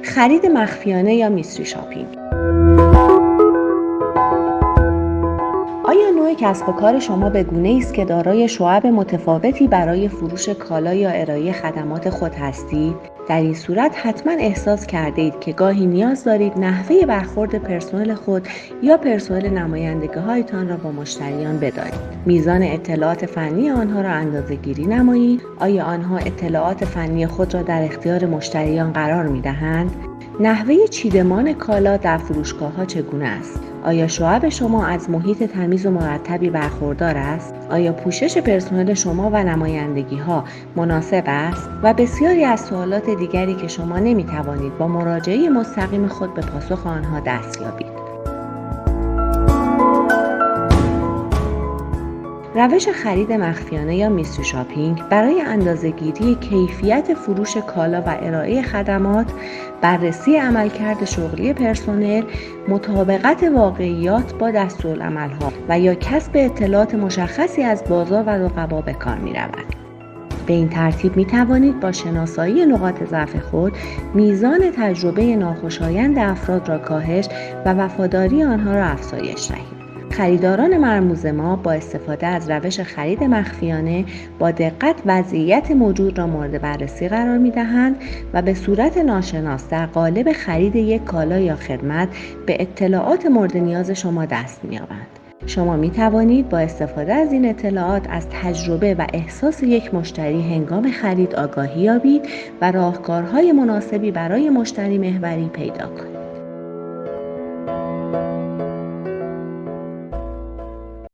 خرید مخفیانه یا میستری شاپینگ. آیا نوع کسب و کار شما به گونه‌ای است که دارای شعب متفاوتی برای فروش کالا یا ارائه خدمات خود هستید؟ در این صورت حتما احساس کرده اید که گاهی نیاز دارید نحوه برخورد پرسنل خود یا پرسنل نمایندگی‌هایتان را با مشتریان بدانید. میزان اطلاعات فنی آنها را اندازه‌گیری نمایید. آیا آنها اطلاعات فنی خود را در اختیار مشتریان قرار می‌دهند؟ نحوه چیدمان کالا در فروشگاه‌ها چگونه است؟ آیا شعب شما از محیط تمیز و مرتبی برخوردار است؟ آیا پوشش پرسنل شما و نمایندگی‌ها مناسب است؟ و بسیاری از سوالات دیگری که شما نمی‌توانید با مراجعه مستقیم خود به پاسخ آنها دست یابید. روش خرید مخفیانه یا میستری شاپینگ برای اندازه‌گیری کیفیت فروش کالا و ارائه خدمات، بررسی عملکرد شغلی پرسنل، مطابقت واقعیات با دستورالعمل‌ها و یا کسب اطلاعات مشخصی از بازار و رقبا به کار می‌رود. به این ترتیب می توانید با شناسایی نقاط ضعف خود میزان تجربه ناخوشایند افراد را کاهش و وفاداری آنها را افزایش دهید. خریداران مرموز ما با استفاده از روش خرید مخفیانه با دقت وضعیت موجود را مورد بررسی قرار می‌دهند و به صورت ناشناس در قالب خرید یک کالا یا خدمت به اطلاعات مورد نیاز شما دست می‌یابند. شما می توانید با استفاده از این اطلاعات از تجربه و احساس یک مشتری هنگام خرید آگاهی یابید و راهکارهای مناسبی برای مشتری محوری پیدا کنید.